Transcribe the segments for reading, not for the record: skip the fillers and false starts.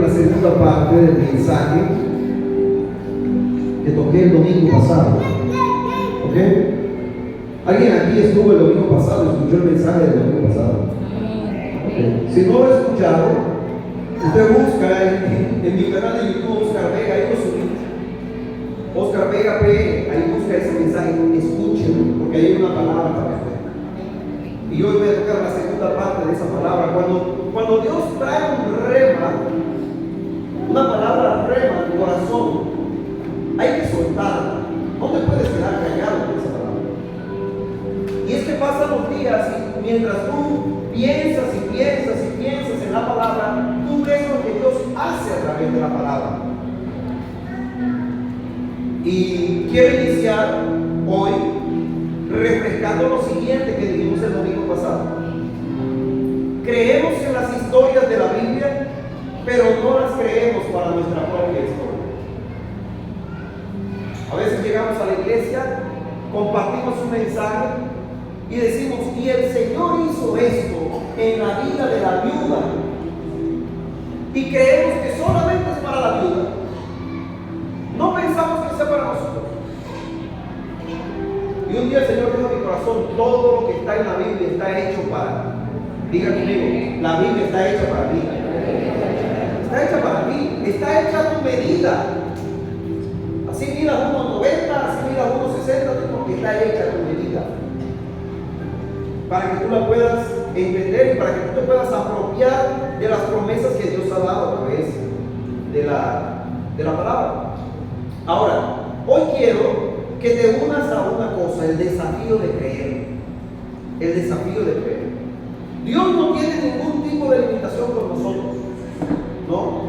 la segunda parte del mensaje que toqué el domingo pasado. ¿Ok? ¿Alguien aquí estuvo el domingo pasado? ¿Escuchó el mensaje del domingo pasado? Okay. Si no lo ha escuchado, usted busca en mi canal de YouTube Oscar Vega, ahí lo subí. Oscar Vega P, ahí busca ese mensaje, escúchelo, porque hay una palabra para usted. Y hoy voy a tocar la segunda parte de esa palabra. Cuando Dios trae un rema, una palabra rema en tu corazón, hay que soltarla. No te puedes quedar callado con esa palabra. Y es que pasan los días y mientras tú piensas y piensas y piensas en la palabra, tú ves lo que Dios hace a través de la palabra. Y quiero iniciar hoy refrescando lo siguiente que dijimos el domingo pasado. Creemos en las historias de la Biblia, pero no las creemos para nuestra propia historia. A veces llegamos a la iglesia, compartimos un mensaje y decimos, y el Señor hizo esto en la vida de la viuda, y creemos que solamente es para la viuda. No pensamos que sea para nosotros. Y un día el Señor dijo en mi corazón, todo lo que está en la Biblia está hecho para. Diga conmigo, la Biblia está hecha para mí. Está hecha para ti, está hecha a tu medida. Así miras unos 90, así miras unos 60, porque está hecha a tu medida. Para que tú la puedas entender y para que tú te puedas apropiar de las promesas que Dios ha dado a través de la palabra. Ahora, hoy quiero que te unas a una cosa, el desafío de creer. El desafío de creer. Dios no tiene ningún tipo de limitación con nosotros. No.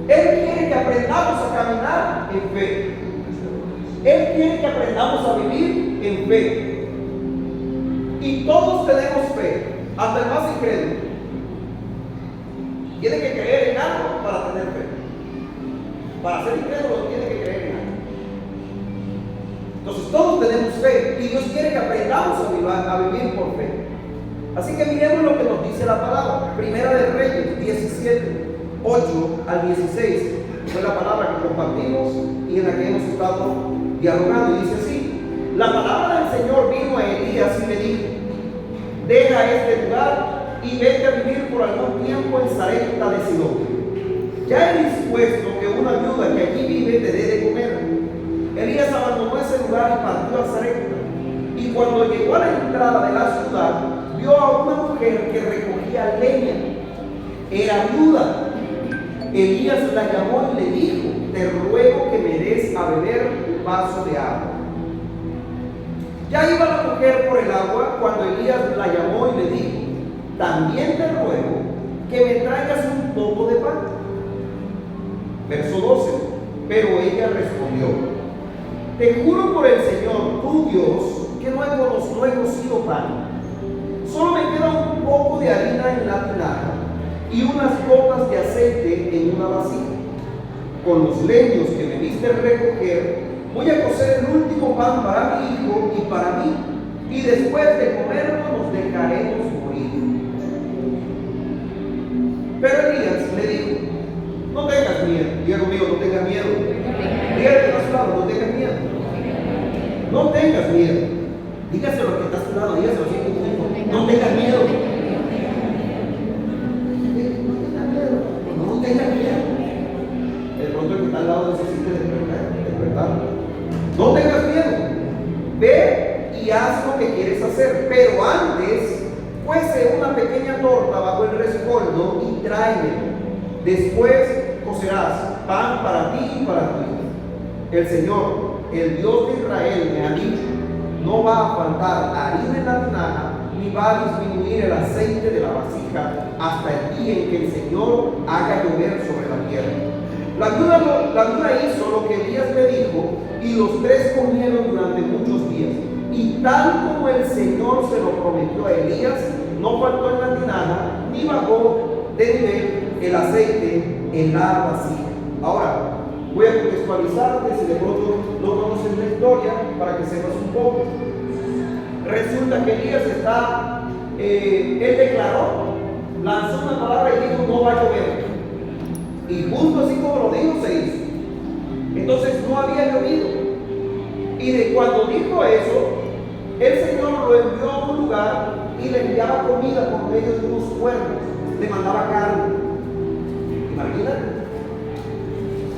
Él quiere que aprendamos a caminar en fe. Él quiere que aprendamos a vivir en fe. Y todos tenemos fe, hasta el más incrédulo. Tiene que creer en algo para tener fe. Para ser incrédulo tiene que creer en algo. Entonces todos tenemos fe y Dios quiere que aprendamos a vivir por fe. Así que miremos lo que nos dice la palabra. Primera de Reyes 17, 8 al 16. Fue la palabra que compartimos y en la que hemos estado dialogando. Y dice así: la palabra del Señor vino a Elías y le dijo: deja este lugar y vete a vivir por algún tiempo en Sarepta de Sidón. Ya he dispuesto que una viuda que aquí vive te dé de comer. Elías abandonó ese lugar y partió a Sarepta. Y cuando llegó a la entrada de la ciudad, vio a una mujer que recogía leña. Era viuda. Elías la llamó y le dijo: te ruego que me des a beber un vaso de agua. Ya iba la mujer por el agua cuando Elías la llamó y le dijo: también te ruego que me traigas un poco de pan. Verso 12. Pero ella respondió: te juro por el Señor, tu Dios, que no he cocido pan. Solo me queda un poco de harina en la tinaja y unas gotas de aceite en una vasija. Con los leños que me viste recoger, voy a cocer el último pan para mi hijo y para mí, y después de comerlo nos dejaremos morir. Pero Elías le dijo: no tengas miedo. Diga conmigo, no tengas miedo. Dígale que está a su lado, no tengas miedo. No tengas miedo. Dígaselo al que está a su lado, dígaselo así como dijo: no tengas miedo. No tengas miedo. De pronto el que está al lado necesita despertar. No tengas miedo. Ve y haz lo que quieres hacer. Pero antes, cuece una pequeña torta bajo el rescoldo y tráemelo. Después cocerás pan para ti y para tu hijo. El Señor, el Dios de Israel, me ha dicho: no va a faltar harina en la tinaja, ni va a disminuir el aceite de la vasija hasta el día en que el Señor haga llover sobre la tierra. La viuda hizo lo que Elías le dijo, y los tres comieron durante muchos días. Y tal como el Señor se lo prometió a Elías, no faltó en la tinaja, ni bajó de nivel el aceite en la vasija. Ahora, voy a contextualizarte si de pronto no conoces la historia para que sepas un poco. Resulta que Elías él declaró, lanzó una palabra y dijo: no va a llover. Y justo así como lo dijo, se hizo. Entonces no había llovido. Y de cuando dijo eso, el Señor lo envió a un lugar y le enviaba comida por medio de unos cuervos. Le mandaba carne. Imagínate.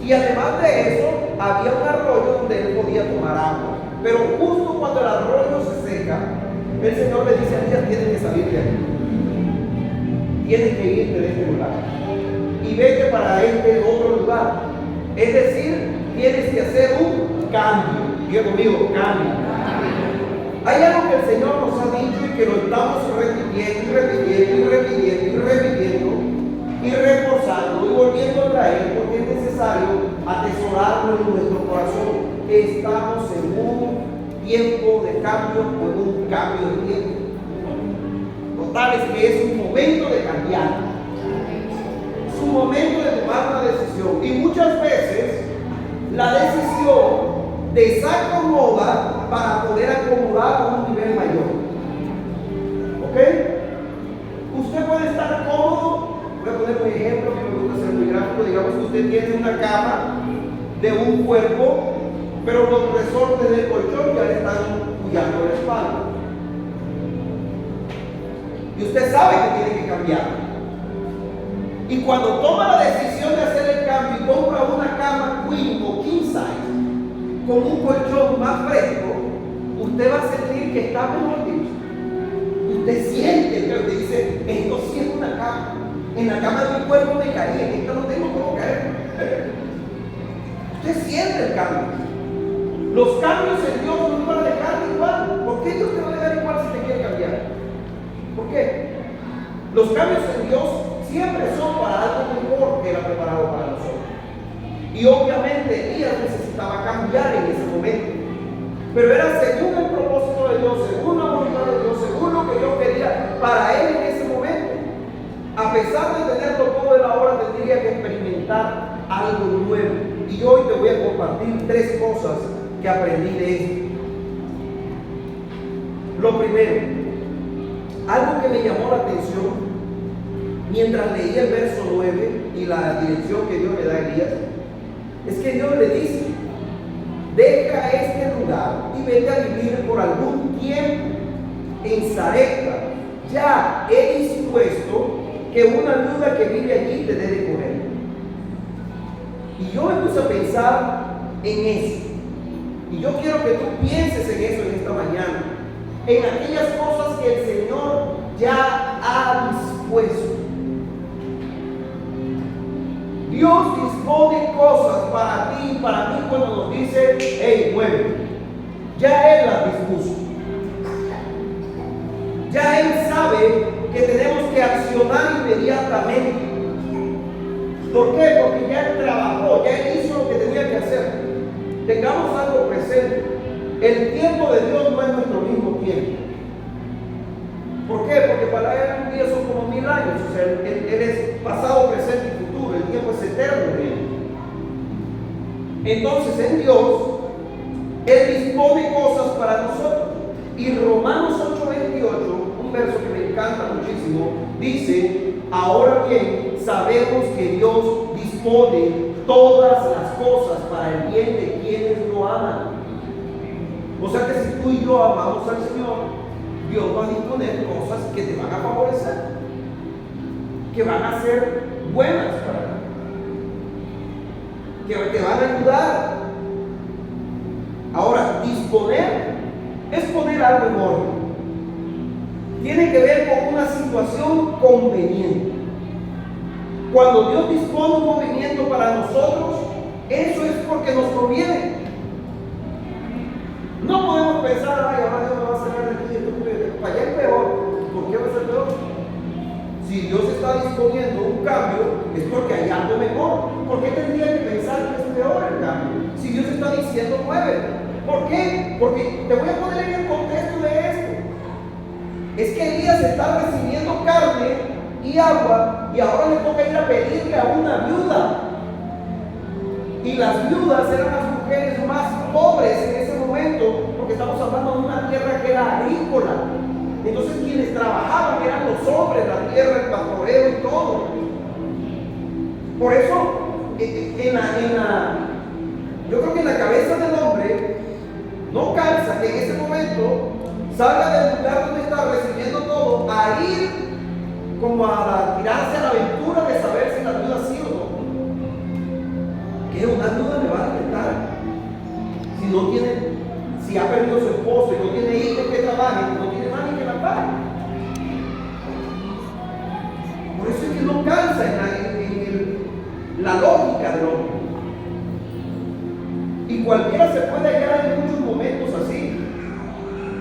Y además de eso, había un arroyo donde él podía tomar agua. Pero justo cuando el arroyo se seca, el Señor le dice a Elías: tienes que salir de aquí. Tienes que irte de este lugar. Y vete para este otro lugar. Es decir, tienes que hacer un cambio. Diga conmigo, cambio. Hay algo que el Señor nos ha dicho y que lo estamos repitiendo y repitiendo y repitiendo y repitiendo y reforzando y volviendo a traer, porque es necesario atesorarlo en nuestro corazón, que estamos en un tiempo de cambio o en un cambio de tiempo. Total, es que es un momento de cambiar. Es un momento de tomar una decisión. Y muchas veces la decisión desacomoda para poder acomodar a un nivel mayor. ¿Ok? Usted puede estar cómodo. Voy a poner un ejemplo que me gusta ser muy gráfico. Digamos que usted tiene una cama de un cuerpo, pero los resortes del colchón ya le están puyando la espalda. Y usted sabe que tiene que cambiar. Y cuando toma la decisión de hacer el cambio y compra una cama queen o king size con un colchón más fresco, usted va a sentir que está mejor dicho. Usted siente que usted dice: esto sí es una cama. En la cama de mi cuerpo me caí, en esta no tengo cómo caer. Usted siente el cambio. Los cambios en Dios no van a dejarte igual. ¿Por qué Dios te va a dejar igual si te quiere cambiar? ¿Por qué? Los cambios en Dios siempre son para algo mejor que era preparado para nosotros. Y obviamente Elías necesitaba cambiar en ese momento, pero era según el propósito de Dios, según la voluntad de Dios, según lo que Dios quería para él en ese momento. A pesar de tenerlo todo de la hora, tendría que experimentar algo nuevo. Y hoy te voy a compartir 3 cosas que aprendí de esto. Lo primero, algo que me llamó la atención mientras leía el verso 9 y la dirección que Dios le da a Elías, es que Dios le dice: deja este lugar y vete a vivir por algún tiempo en Sarepta. Ya he dispuesto que una viuda que vive allí te dé de comer. Y yo me puse a pensar en eso. Y yo quiero que tú pienses en eso en esta mañana, en aquellas cosas que el Señor ya ha dispuesto. Dios dispone cosas para ti y para mí cuando nos dice: hey, mueve. Ya Él las dispuso. Ya Él sabe que tenemos que accionar inmediatamente. ¿Por qué? Porque ya Él trabajó, ya Él hizo lo que tenía que hacer. Tengamos algo presente: el tiempo de Dios no es nuestro mismo tiempo. ¿Por qué? Porque para Él un día son como 1000 años. O sea, él es pasado, presente y futuro. El tiempo es eterno en Él. Entonces, en Dios, Él dispone cosas para nosotros. Y Romanos 8:28, un verso que me encanta muchísimo, dice: ahora bien, sabemos que Dios dispone todas las cosas para el bien de quienes lo aman. O sea que si tú y yo amamos al Señor, Dios va a disponer cosas que te van a favorecer, que van a ser buenas para ti, que te van a ayudar. Ahora, disponer es poner algo en orden. Tiene que ver con una situación conveniente. Cuando Dios dispone un movimiento para nosotros, eso es porque nos conviene. No podemos pensar: ay, ahora Dios me va a sacar de aquí, para allá es peor. ¿Por qué va a ser peor? Si Dios está disponiendo un cambio, es porque hay algo mejor. ¿Por qué tendría que pensar que es peor el cambio? Si Dios está diciendo: mueve. ¿Por qué? Porque te voy a poner en el contexto de esto. Es que Elías está recibiendo carne y agua, y ahora le toca ir a pedirle a una viuda. Y las viudas eran las mujeres más pobres en ese momento, porque estamos hablando de una tierra que era agrícola. Entonces quienes trabajaban eran los hombres, la tierra, el pastoreo y todo. Por eso, yo creo que en la cabeza del hombre no calza que en ese momento salga del lugar donde está recibiendo todo a ir como a tirarse a la aventura de saber si la ayuda sí o no. ¿Qué una ayuda le va a afectar? Si ha perdido su esposo y no tiene hijos que trabajen, no tiene nadie que la pague. Por eso es que no calza en la lógica del hombre. Y cualquiera se puede hallar en muchos momentos así.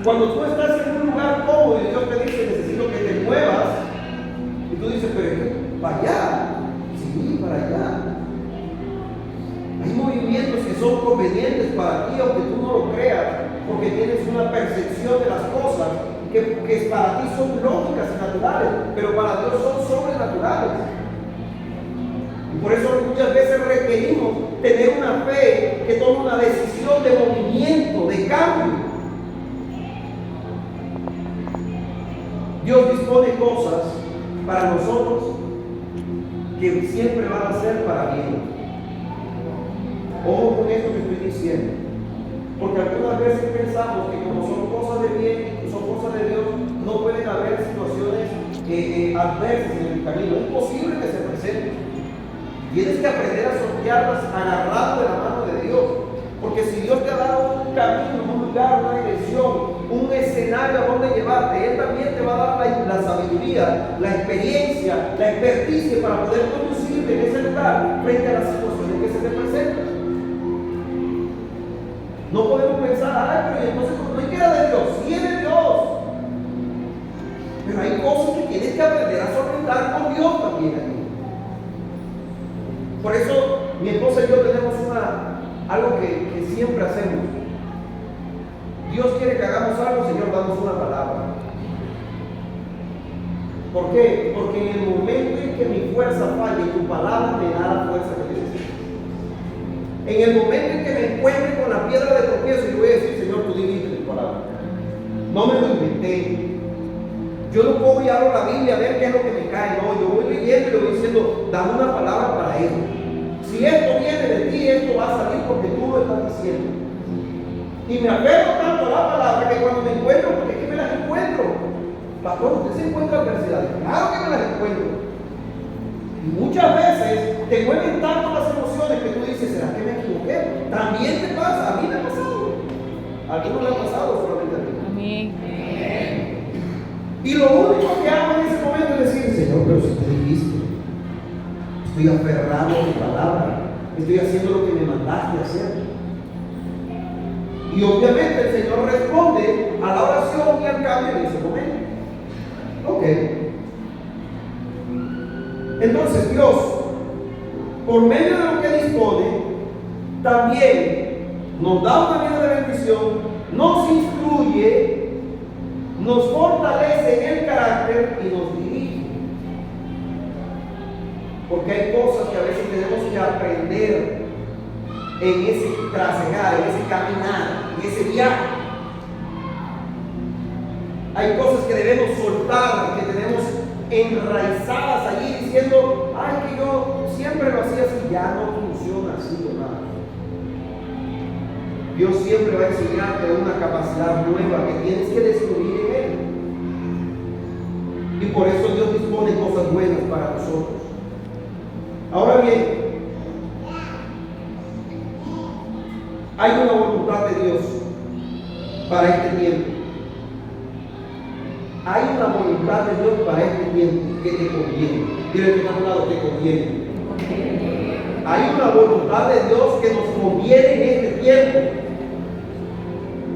Cuando tú estás en un lugar cómodo y Dios te dice, necesito que te muevas, y tú dices, pero para allá, sí, para allá. Hay movimientos que son convenientes para ti, aunque tú no lo creas, porque tienes una percepción de las cosas que para ti son lógicas y naturales, pero para Dios son sobrenaturales. Y por eso muchas veces requerimos tener una fe que tome una decisión de movimiento, de cambio. Dios dispone cosas para nosotros que siempre van a ser para bien. Ojo con esto que estoy diciendo, porque algunas veces pensamos que como son cosas de bien, son cosas de Dios, no pueden haber situaciones adversas en el camino. Es posible que se presenten. Tienes que aprender a sortearlas agarrado de la mano de Dios, porque si Dios te ha dado un camino, un lugar, una dirección, un escenario a donde llevarte, Él también te va a dar la sabiduría, la experiencia, la experticia para poder conducirte en ese lugar frente a las situaciones que se te presentan. No podemos pensar, ay, pero entonces no es que era de Dios, sí es de Dios. Pero hay cosas que tienes que aprender a solventar con Dios también aquí. Por eso mi esposa y yo tenemos algo que siempre hacemos. Dios quiere que hagamos algo, Señor, damos una palabra. ¿Por qué? Porque en el momento en que mi fuerza falle, tu palabra me da la fuerza que necesito. En el momento en que me encuentre con la piedra de tropiezo, yo voy a decir, Señor, tú dijiste tu palabra. No me lo inventé. Yo no puedo ir a la Biblia a ver qué es lo que me cae. No, yo voy leyendo y le voy diciendo, dame una palabra para eso. Si esto viene de ti, esto va a salir porque tú lo estás diciendo. Y me aferro tanto a la palabra que cuando me encuentro, porque es que me las encuentro. Pastor, ¿usted se encuentra adversidades? Claro que me las encuentro. Y muchas veces te mueven tanto las emociones que tú dices, ¿será que me equivoqué? También te pasa, a mí me ha pasado. A algunos le ha pasado, solamente a mí. Amén. Y lo único que hago en ese momento es decir, Señor, pero si tú dijiste, estoy aferrado a tu palabra, estoy haciendo lo que me mandaste a hacer. Y obviamente el Señor responde a la oración y al cambio en ese momento. Ok. Entonces Dios, por medio de lo que dispone, también nos da una vida de bendición, nos instruye, nos fortalece en el carácter y nos dirige. Porque hay cosas que a veces tenemos que aprender en ese trasegar, en ese caminar, en ese viaje. Hay cosas que debemos soltar, que tenemos enraizadas allí diciendo, ay, que yo siempre lo hacía así, ya no funciona así, hermano. Dios siempre va a enseñarte una capacidad nueva que tienes que descubrir en Él. Y por eso Dios dispone cosas buenas para nosotros. Ahora bien, hay una voluntad de Dios para este tiempo. Hay una voluntad de Dios para este tiempo que te conviene. Dile que está a un lado, te conviene. Hay una voluntad de Dios que nos conviene en este tiempo.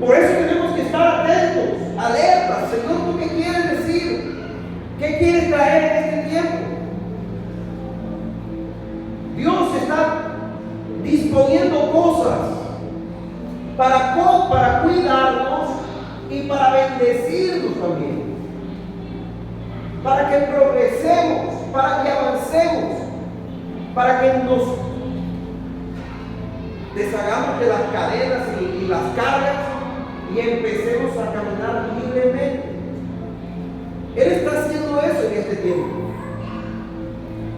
Por eso tenemos que estar atentos, alertas. Señor, ¿tú qué quieres decir? ¿Qué quieres traer en este tiempo? Dios está disponiendo cosas para cuidarnos y para bendecirnos también. Para que progresemos, para que avancemos, para que nos deshagamos de las cadenas y las cargas y empecemos a caminar libremente. Él está haciendo eso en este tiempo.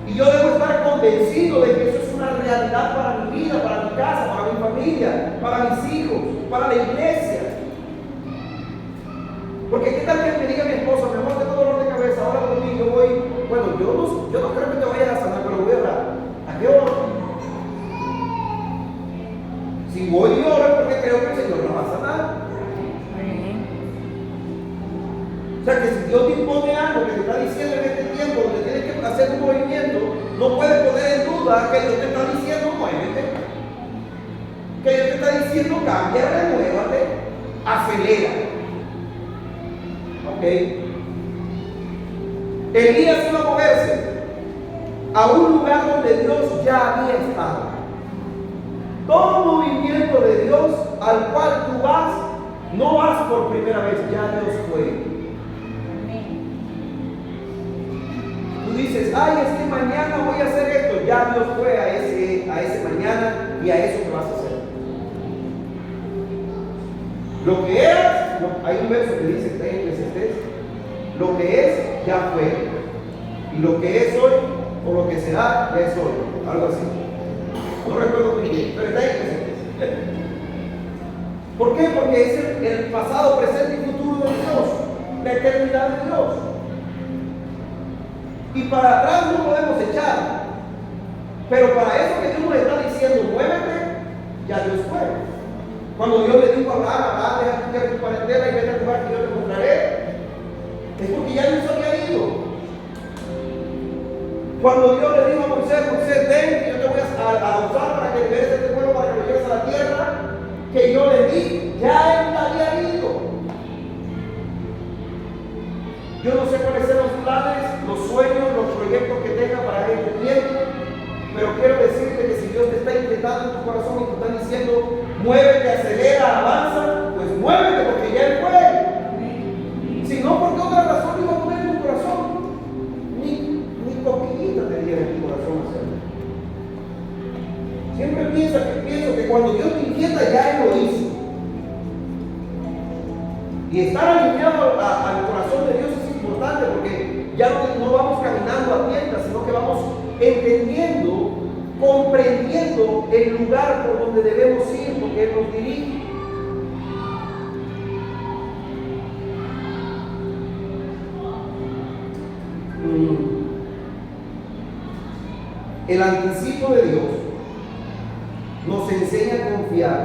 Y Y yo debo estar convencido de que eso es una realidad para mi vida, para mi casa, para mi familia, para mis hijos, para la iglesia. Porque qué tal que me diga mi esposa, mi amor, tengo dolor de cabeza, ahora conmigo, yo voy, bueno, yo no creo que te vayas a sanar, pero voy a orar. ¿A qué hora? Si voy y oro porque creo que el Señor nos va a sanar. O sea que si Dios te impone algo que te está diciendo en este tiempo, donde tienes que hacer un movimiento, no puedes poner en duda que Dios te está diciendo muévete. Que Dios te está diciendo cambia, renuévate, acelera. Ok. Elías iba a moverse a un lugar donde Dios ya había estado. Todo movimiento de Dios al cual tú vas, no vas por primera vez, ya Dios fue. Tú dices, ay, es que mañana voy a hacer esto. Ya Dios fue a ese mañana y a eso que vas a hacer. Lo que eras, hay un verso que dice en Eclesiastés, lo que es, ya fue. Y lo que es hoy, o lo que será, ya es hoy. Algo así. No recuerdo muy bien, pero está en Eclesiastés. ¿Por qué? Porque es el pasado, presente y futuro de Dios. La eternidad de Dios. Y para atrás no podemos echar. Pero para eso que Dios nos está diciendo, muévete, ya Dios fue. Cuando Dios le dijo a Abraham, deja tu parentela y vete al lugar que yo te mostraré, es porque ya Dios había ido. Cuando Dios le dijo a Moisés, ven, que yo te voy a usar para que liberes este pueblo, para que lo lleves a la tierra que yo le di, ya Él había ido. Yo no sé cuáles son los planes, los sueños, los proyectos que tenga para este tiempo, pero quiero decirte que si Dios te está inquietando en tu corazón y te está diciendo, muévete, acelera, avanza, pues muévete porque ya Él fue. Si no, ¿por qué otra razón iba a poner en tu corazón? Ni coquillita te diera en tu corazón hacerlo. Siempre pienso que cuando Dios te inquieta ya Él lo hizo. Y estar alineado al corazón de Dios es importante porque ya no vamos caminando a tiendas, sino que vamos entendiendo, comprendiendo el lugar por donde debemos ir, porque Él nos dirige. El anticipo de Dios nos enseña a confiar,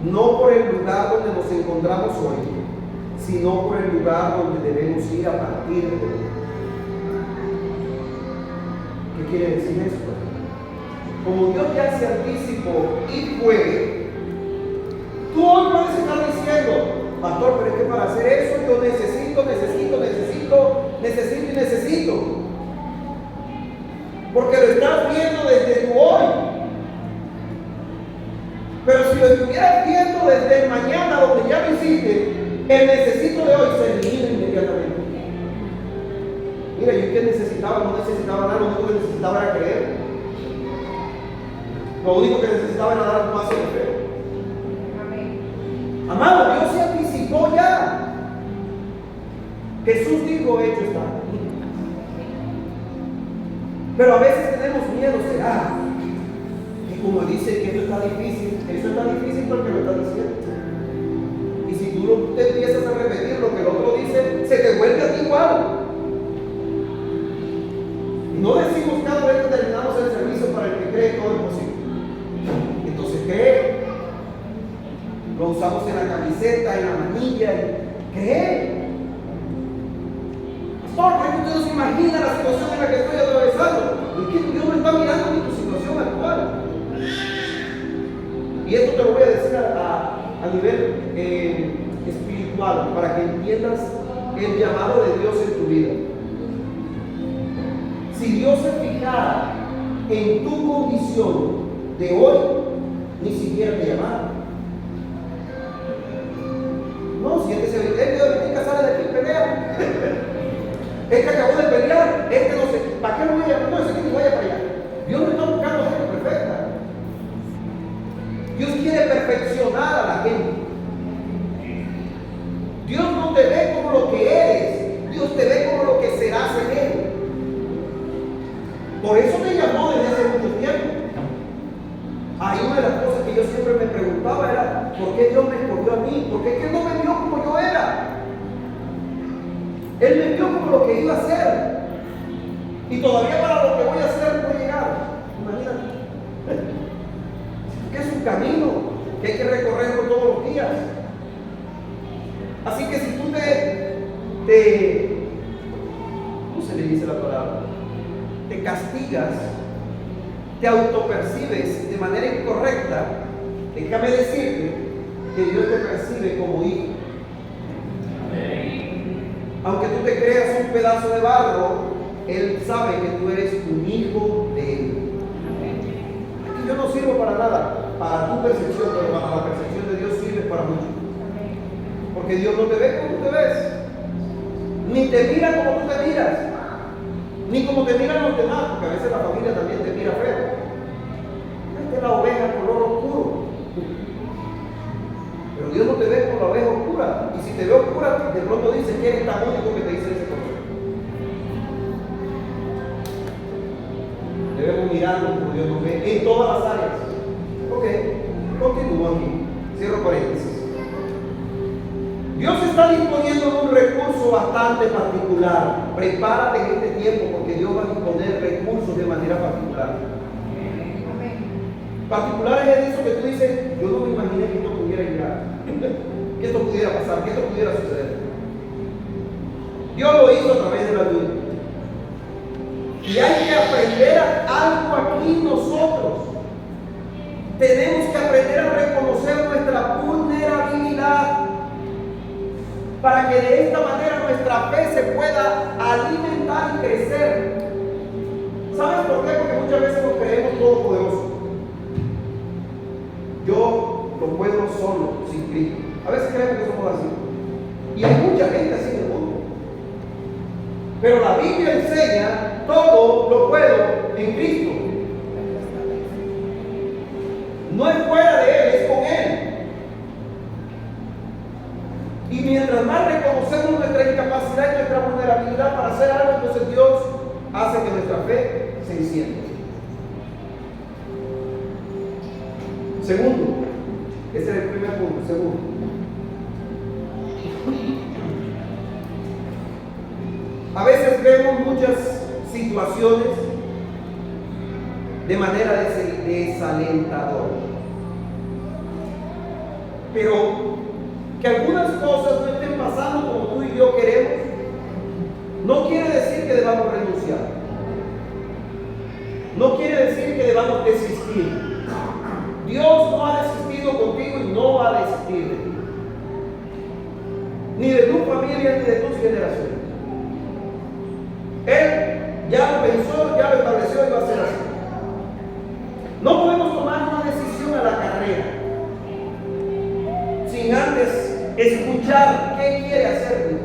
no por el lugar donde nos encontramos hoy, sino por el lugar donde debemos ir a partir de hoy. ¿Qué quiere decir esto? Como Dios ya se anticipó y fue, tú hoy puedes estar diciendo, pastor, pero es que para hacer eso yo necesito. Porque lo estás viendo desde tu hoy. Pero si lo estuvieras viendo desde el mañana, donde ya lo hiciste, el necesito de hoy se elimina inmediatamente. Mira, yo que necesitaba, no necesitaba nada, lo único que necesitaba era creer. Lo único que necesitaba era dar un paso de fe. Amado, Dios se anticipó ya. Jesús dijo, hecho está. Pero a veces tenemos miedo, será. Y como dice que eso está difícil porque lo está diciendo. Y si tú te empiezas a repetir lo que el otro dice, se te vuelve a ti igual. Y no decimos cada vez que terminamos el servicio para el que cree todo es posible. Entonces cree. Lo usamos en la camiseta, en la manilla. Cree. Pastor, que usted no se imagina la situación en la que estoy atravesando. Es que Dios me está mirando en tu situación actual. Y esto te lo voy a decir a nivel espiritual, para que entiendas el llamado de Dios en tu vida. Si Dios se fijara en tu condición de hoy, ni siquiera te llamara. No, si este se sale de aquí y pelea. Este acabó de pelear, este no sé, ¿para qué lo voy a llamar? No sé que ni vaya para allá. Dios no está buscando gente perfecta. Dios quiere perfeccionar a la gente. Dios no te ve como lo que eres, Dios te ve como lo que serás en Él. Él me vio como lo que iba a hacer. Y todavía para lo que voy a hacer no he llegado. Imagínate. Que es un camino que hay que recorrerlo todos los días. Así que si tú ¿cómo se le dice la palabra? Te castigas, te autopercibes de manera incorrecta, déjame decirte que Dios te percibe como hijo. Aunque tú te creas un pedazo de barro, Él sabe que tú eres un hijo de Él. Aquí yo no sirvo para nada, para tu percepción, pero para la percepción de Dios sirve para mucho. Porque Dios no te ve como tú te ves, ni te mira como tú te miras, ni como te miran los demás, porque a veces la familia también te mira feo. Esta es la oveja color oscuro. Pero Dios no te ve como la oveja oscura. Y si te ve oscura, de pronto dice que eres tan único que te dice ese color. Debemos mirarlo como Dios nos ve en todas las áreas. Ok, continúo aquí. Cierro paréntesis. Dios está disponiendo de un recurso bastante particular. Prepárate en este tiempo porque Dios va a disponer recursos de manera particular. Particulares es eso que tú dices, yo no me imaginé que esto pudiera llegar, que esto pudiera pasar, que esto pudiera suceder. Dios lo hizo a través de la Biblia. Y hay que aprender algo aquí nosotros. Tenemos que aprender a reconocer nuestra vulnerabilidad para que de esta manera nuestra fe se pueda alimentar y crecer. ¿Sabes por qué? Porque muchas veces nos creemos todopoderosos. Yo lo puedo solo, sin Cristo. A veces creemos que somos así. Y hay mucha gente así en el mundo. Pero la Biblia enseña, todo lo puedo en Cristo. No es fuera de Él, es con Él. Y mientras más reconocemos nuestra incapacidad y nuestra vulnerabilidad para hacer algo, entonces Dios hace que nuestra fe se encienda. Segundo, ese es el primer punto. Segundo, a veces vemos muchas situaciones de manera desalentadora, pero que algunas cosas no estén pasando como tú y yo queremos, no quiere decir que debamos renunciar, no quiere decir que debamos desistir. Dios no ha desistido contigo y no va a desistir de ti, ni de tu familia ni de tus generaciones. Él ya lo pensó, ya lo estableció y va a ser así. No podemos tomar una decisión a la carrera sin antes escuchar qué quiere hacer Dios.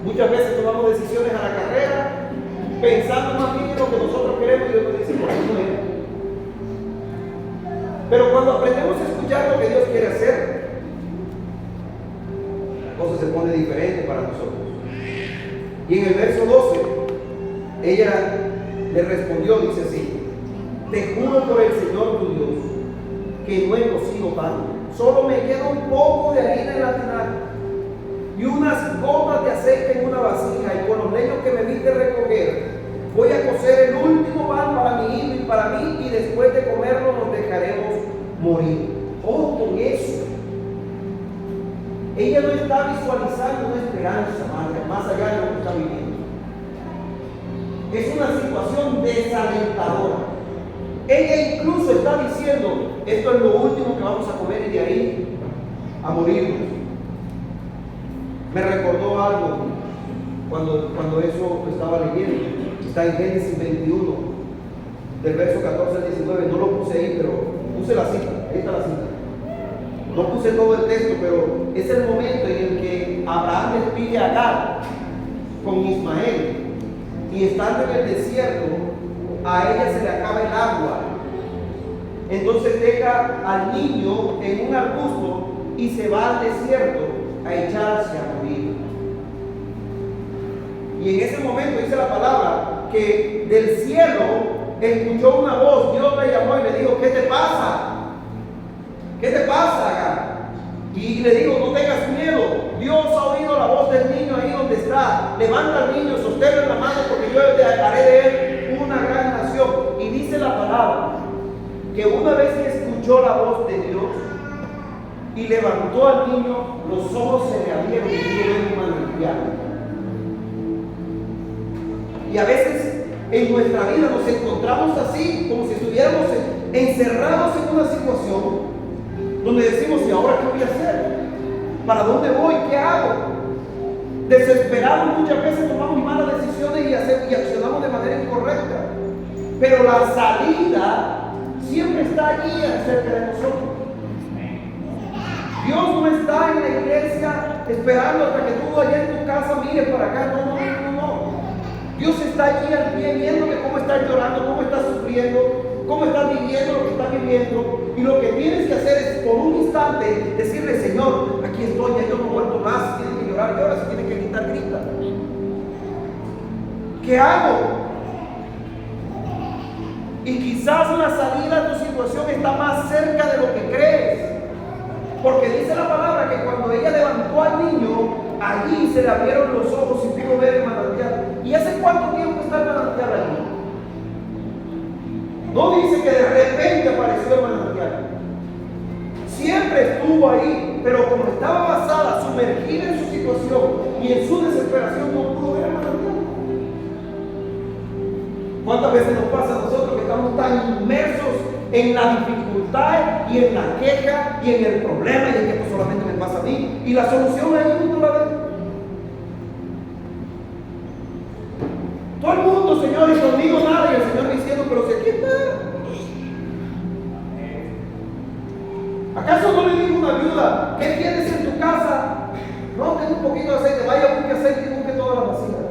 Muchas veces tomamos decisiones a la carrera pensando más bien en lo que nosotros queremos y Dios nos dice, por eso no es. Pero cuando aprendemos a escuchar lo que Dios quiere hacer, la cosa se pone diferente para nosotros. Y en el verso 12, ella le respondió, dice así: te juro por el Señor tu Dios que no he cocido pan, solo me queda un poco de harina en la tinaja y unas gotas de aceite en una vasija, y con los leños que me viste recoger voy a cocer el último pan para mi hijo y para mí, y después de comerlo nos dejaremos morir. Ojo con eso. Ella no está visualizando una esperanza más allá de lo que está viviendo. Es una situación desalentadora. Ella incluso está diciendo, esto es lo último que vamos a comer y de ahí a morirnos. Me recordó algo cuando eso estaba leyendo. Está en Génesis 21, del verso 14 al 19. No lo puse ahí, pero puse la cita. Ahí está la cita. No puse todo el texto, pero es el momento en el que Abraham les pide a Agar con Ismael, y estando en el desierto, a ella se le acaba el agua. Entonces deja al niño en un arbusto y se va al desierto a echarse a morir. Y en ese momento dice la palabra que del cielo escuchó una voz. Dios le llamó y le dijo: ¿qué te pasa? ¿Qué te pasa, Agar? Y le dijo: no tengas miedo, Dios ha oído la voz del niño ahí donde está. Levanta al niño, sosténlo en la mano, porque yo haré de él una gran nación. Y dice la palabra que una vez que escuchó la voz de Dios y levantó al niño, los ojos se le abrieron y vio un manantial. Y a veces en nuestra vida nos encontramos así, como si estuviéramos encerrados en una situación donde decimos: ¿y ahora qué voy a hacer? ¿Para dónde voy? ¿Qué hago? Desesperados, muchas veces tomamos malas decisiones y accionamos de manera incorrecta. Pero la salida siempre está allí cerca de nosotros. Dios no está en la iglesia esperando hasta que tú allá en tu casa mires para acá. No. Dios está allí al pie viéndote cómo estás llorando, cómo estás sufriendo, cómo estás viviendo lo que estás viviendo. Y lo que tienes que hacer es por un instante decirle: Señor, aquí estoy, ya yo no vuelto más. Si tienes que llorar, llora. Si tienes que gritar, grita. ¿Qué hago? Y quizás la salida de tu situación está más cerca de lo que crees. Porque dice la palabra que cuando ella levantó al niño, allí se le abrieron los ojos y pudo ver el manantial. ¿Y hace cuánto tiempo está el manantial allí? No dice que de repente apareció el manantial. Siempre estuvo ahí, pero como estaba basada, sumergida en su situación y en su desesperación, no pudo ver el manantial. ¿Cuántas veces nos pasa a nosotros que estamos tan inmersos en la dificultad y en la queja y en el problema, y es que esto solamente me pasa a mí, y la solución ahí no la ven? Todo el mundo, Señor, y conmigo nada, y el Señor diciendo: pero si aquí está. ¿Acaso no le dijo una viuda: ¿qué tienes en tu casa? No, tengo un poquito de aceite. Vaya, busque aceite y busque todas las vasijas.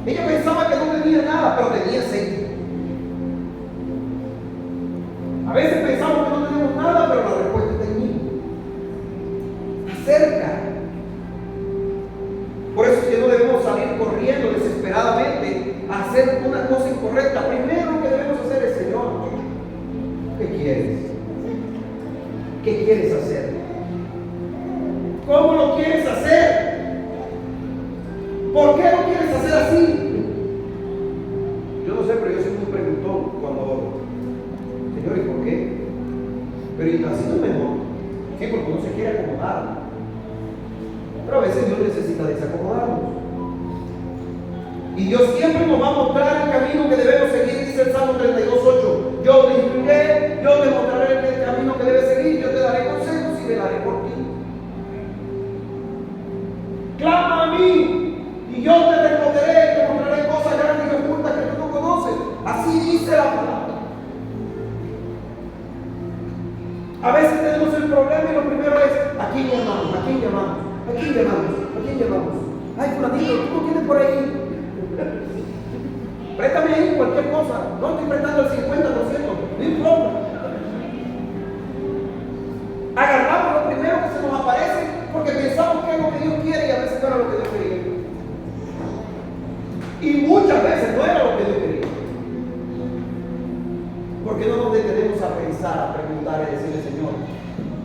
Ella pensaba que no tenía nada, pero tenía aceite. A veces pensamos que no tenemos nada, pero la respuesta está en mí. Acerca. Por eso es que no debemos salir corriendo desesperadamente a hacer una cosa incorrecta. Primero lo que debemos hacer es: Señor, ¿qué quieres? ¿Qué quieres hacer? ¿Cómo lo quieres hacer? ¿Por qué lo quieres hacer así? Yo no sé, pero yo soy muy preguntón cuando: Señor, ¿y por qué? Pero y así no es mejor. Sí, porque uno se quiere acomodar. Pero a veces Dios necesita desacomodarnos. Y Dios siempre nos va a mostrar el camino que debemos seguir, dice el Salmo 32:8. Yo te instruiré, yo te mostraré el camino que debes seguir, yo te daré consejos y velaré por ti. Clama a mí y yo te responderé, te mostraré cosas grandes y ocultas que tú no conoces. Así dice la palabra. A veces tenemos el problema y lo primero es: ¿a quién llamamos? ¿A quién llamamos? ¿A quién llamamos? ¿A quién llamamos? Ay, fulanito, ¿tú no tienes por ahí? Préstame ahí cualquier cosa. No estoy prestando el 50%, no importa. Agarramos lo primero que se nos aparece porque pensamos que es lo que Dios quiere, y a veces no era lo que Dios quería. Y muchas veces no era lo que Dios quería. ¿Por qué no nos detenemos a pensar, a preguntar y decirle: Señor,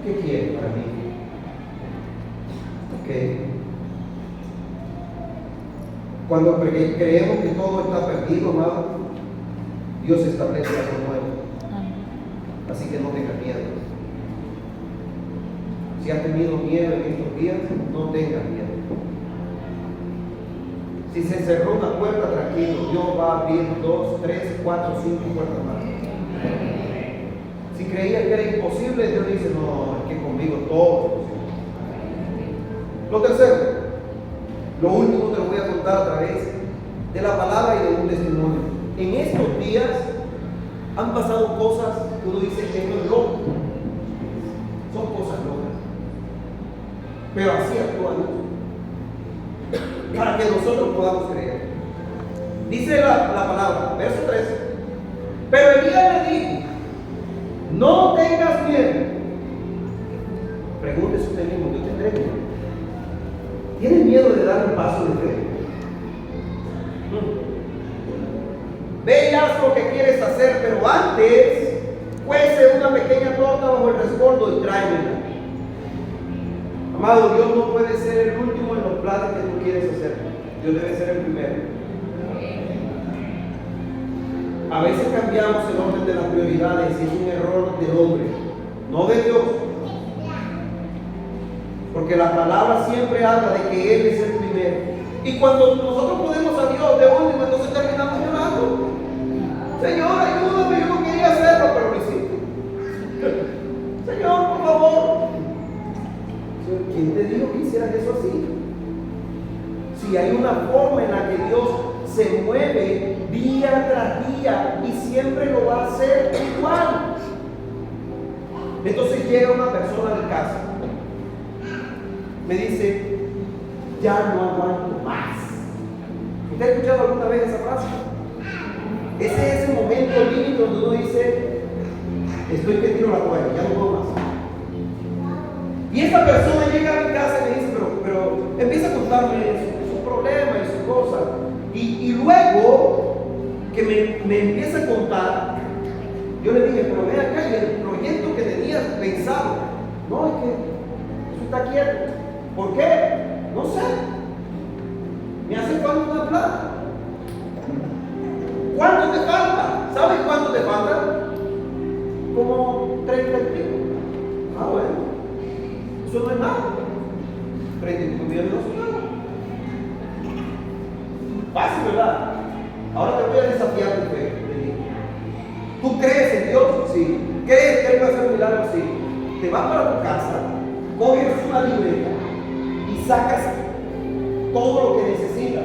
¿qué quieres para mí? ¿Ok? Cuando creemos que todo está perdido, amado, Dios establece algo nuevo. Así que no tengas miedo. Si has tenido miedo en estos días, no tengas miedo. Si se cerró una puerta, tranquilo, Dios va a abrir 2, 3, 4, 5 puertas más. Si creías que era imposible, Dios dice: no, es que conmigo todo es posible. Lo tercero, lo último te lo voy a contar a través de la palabra y de un testimonio. En estos días han pasado cosas que uno dice: esto es loco. Son cosas locas. Pero así actúa Dios, para que nosotros podamos creer. Dice la palabra, verso 13: pero Elías le dijo: no tengas miedo. Pregúntese usted mismo: ¿yo tendré miedo? ¿Tienes miedo de dar un paso de fe? Ve y haz lo que quieres hacer, pero antes cuece una pequeña torta bajo el rescoldo y tráemela. Amado, Dios no puede ser el último en los planes que tú quieres hacer. Dios debe ser el primero. A veces cambiamos el orden de las prioridades y es un error del hombre, no de Dios. Porque la palabra siempre habla de que Él es el primero. Y cuando nosotros ponemos a Dios de último, entonces terminamos llorando. Señor, ayúdame, yo no quería hacerlo, pero lo hiciste. Señor, por favor. ¿Quién te dijo que hicieras eso así? Si hay una forma en la que Dios se mueve día tras día y siempre lo va a hacer igual. Entonces llega una persona de casa, me dice, ya no aguanto más. ¿Usted ha escuchado alguna vez esa frase? Ese es ese momento límite donde uno dice, estoy que tiro la toalla, ya no puedo más. Y esta persona llega a mi casa y me dice, pero empieza a contarme sus problemas y sus cosas. Y luego que me empieza a contar, yo le dije, pero ven acá, y el proyecto que tenías pensado, no, es que eso está quieto. ¿Por qué? No sé. Me hace falta una plata. ¿Cuánto te falta? ¿Sabes cuánto te falta? Como 30 y pico. Ah, bueno. Eso no es nada. 35 millones no son nada. Fácil, ¿verdad? Ahora te voy a desafiar tu fe. ¿Tú crees en Dios? Sí. ¿Crees que Él va a hacer un milagro? Sí. Te vas para tu casa, coges una libreta y sacas todo lo que necesitas.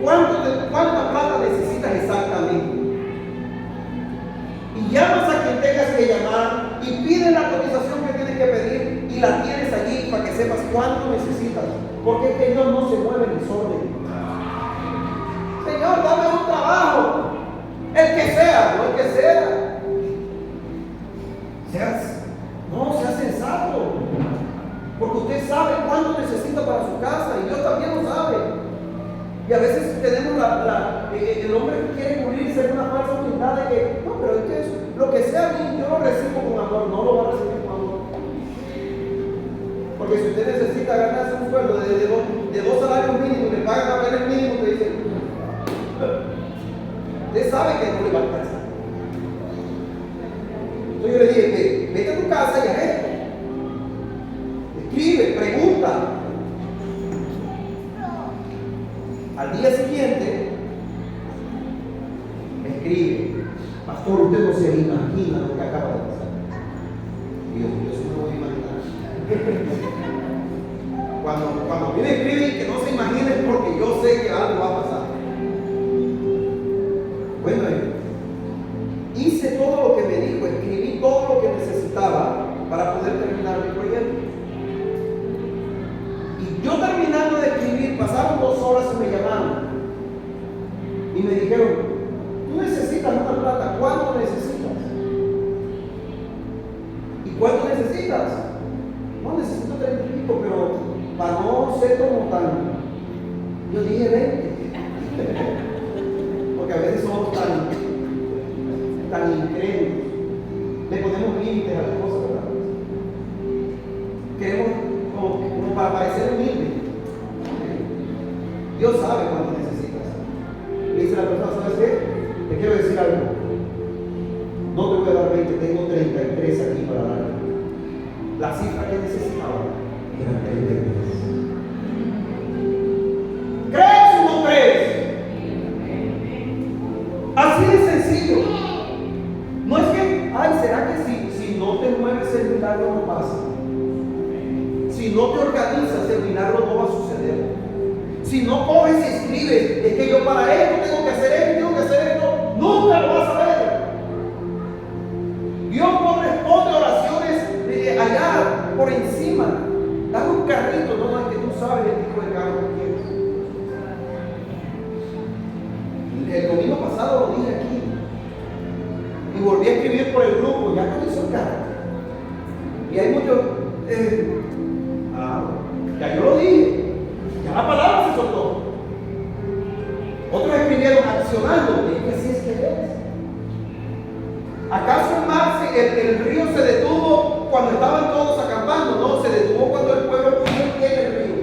¿Cuánta plata necesitas exactamente? Y llamas a quien tengas que llamar y pides la cotización que tienes que pedir y la tienes allí para que sepas cuánto necesitas. Porque es que Dios no se mueve en desorden. Señor, dame un trabajo. El que sea, no el que sea. Sea sensato. Porque usted sabe cuánto necesita para su casa y Dios también lo sabe. Y a veces tenemos el hombre que quiere cubrirse en una falsa humildad de que, no, pero es que lo que sea a mí, yo lo recibo con amor, no lo va a recibir con amor. Porque si usted necesita ganarse un sueldo de 2 salarios mínimos, le pagan apenas el mínimo, te dicen, usted sabe que no le va a alcanzar. Entonces yo le dije, vete a tu casa y haz esto. Escribe, pregunta. Al día siguiente, me escribe, pastor, usted no se imagina lo que acaba de pasar. Dios, yo sí me lo voy a imaginar. Cuando a mí me escribe que no se imagine es porque yo sé que algo va a pasar. Bueno, hice todo lo que me dijo, escribí todo lo que necesitaba para poder terminar mi proyecto. Y yo terminando de escribir, pasaron 2 horas y me llamaron. Y me dijeron, tú necesitas una plata, ¿cuánto necesitas? ¿Y cuánto necesitas? No, necesito 30 y pico, pero para no ser como tan... Yo dije 20. Porque a veces somos tan incrédulos. Le ponemos límites a las cosas, ¿verdad? Queremos como para parecer humildes. Dios sabe cuánto necesitas. Le dice la persona, ¿sabes qué? Te quiero decir algo. No te voy a dar 20, tengo 33 aquí para dar. La cifra que necesitaba era 33. ¿Crees o no crees? Así de sencillo. No es que, ay, ¿será que si no te mueves el milagro no pasa? Si no te organizas, el milagro no va a suceder. Si no coges y escribes, es que yo para esto tengo que hacer esto, tengo que hacer esto, nunca lo vas a ver. Dios no responde oraciones allá por encima. Dame un carrito, no es que tú sabes el tipo de carro que quieres. El domingo pasado lo dije aquí. Y volví a escribir por el grupo, ya comenzó el carro. Y hay muchos, ya yo lo dije, ya la palabra se soltó. Otros escribieron accionando, y que así es que es. ¿Acaso el mar, el río se detuvo cuando estaban todos acampando, no, se detuvo cuando el pueblo puso el pie en el río.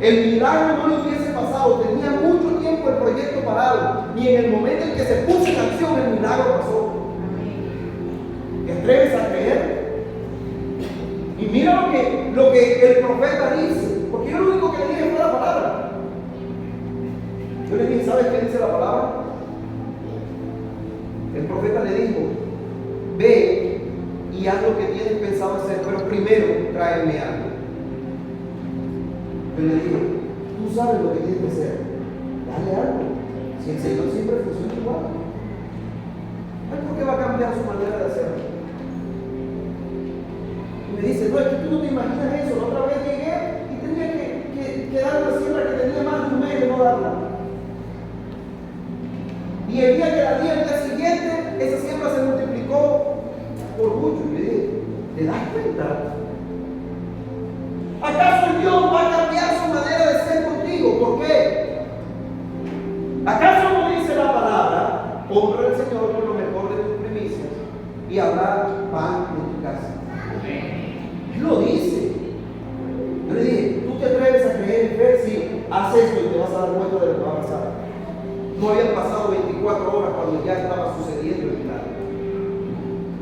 El milagro no le hubiese pasado, tenía mucho tiempo el proyecto parado, y en el momento en que se puso en acción, el milagro pasó. ¿Te atreves a creer? Y mira lo que el profeta dice, porque yo lo único que le dije fue la palabra. Yo le dije, ¿sabes qué dice la palabra? El profeta le dijo, ve y haz lo que tienes pensado hacer, pero primero tráeme algo. Yo le dije, tú sabes lo que tienes que hacer, dale algo. Si el Señor siempre funciona igual, ¿por qué va a cambiar su manera de hacerlo? Y me dice, no, es que tú no te imaginas eso. La otra vez llegué y tenía que dar una siembra que tenía más de un mes de no darla. Y el día que la di, el día siguiente, esa siembra se multiplicó por mucho. Y le dije, ¿te das cuenta? ¿Acaso Dios va a cambiar su manera de ser contigo? ¿Por qué? ¿Acaso no dice la palabra, honra al Señor con lo mejor de tus primicias y habrá pan en tu casa? Él lo dice. Yo le dije, ¿tú te atreves a creer en fe? Si haces esto y te vas a dar cuenta de lo que va a pasar. No habían pasado 24 horas cuando ya estaba sucediendo el milagro.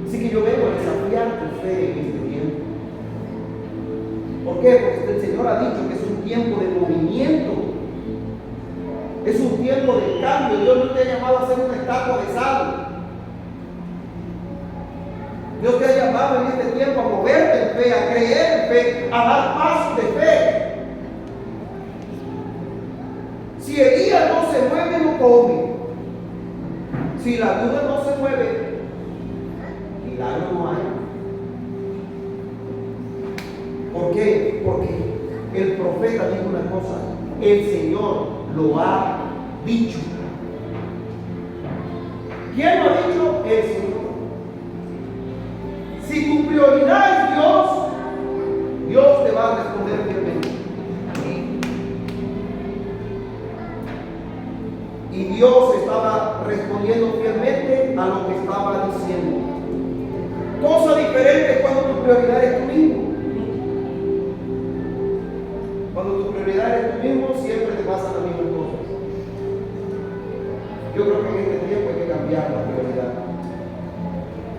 Así que yo vengo a desafiar tu fe en este tiempo. ¿Por qué? Porque el Señor ha dicho que es un tiempo de movimiento. Es un tiempo de cambio. Dios no te ha llamado a ser una estatua de sal. Dios te ha llamado en este tiempo a moverte en fe, a creer en fe, a dar pasos de fe. Si Elías no se mueve, no come. Si la duda no se mueve, milagro no hay. ¿Por qué? Porque el profeta dijo una cosa, el Señor lo ha dicho. ¿Quién lo ha dicho? El Señor. Si tu prioridad es Dios, Dios te va a responder fielmente. Y Dios estaba respondiendo fielmente a lo que estaba diciendo. Cosa diferente cuando tu prioridad es tú mismo. Cuando tu prioridad es tú mismo, siempre te pasan las mismas cosas. Yo creo que en este tiempo hay que cambiar la prioridad.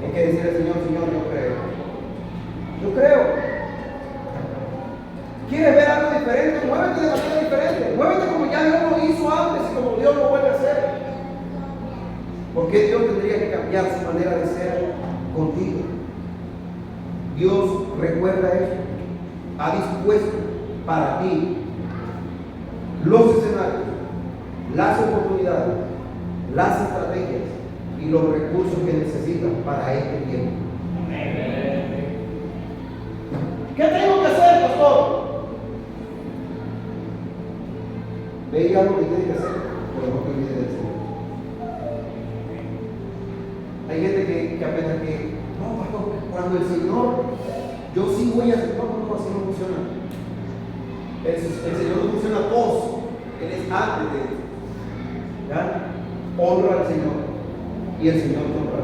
Hay que decirle al Señor, Señor, yo creo. Yo creo. ¿Quieres ver algo diferente? Muévete de manera diferente. Muévete como ya Dios lo hizo antes y como Dios lo vuelve a hacer. ¿Por qué Dios tendría que cambiar su manera de ser contigo? Dios, recuerda eso, ha dispuesto para ti los escenarios, las oportunidades, las estrategias y los recursos que necesitas para este tiempo. ¿Qué tengo que hacer, pastor? Veía lo que tienes que hacer, pero no te olvides del Señor. Hay gente que apenas que, no, pastor, cuando el Señor, yo sí voy a hacer, no, así no funciona. El Señor no funciona post, Él es antes de él. ¿Ya? Honra al Señor y el Señor te honra.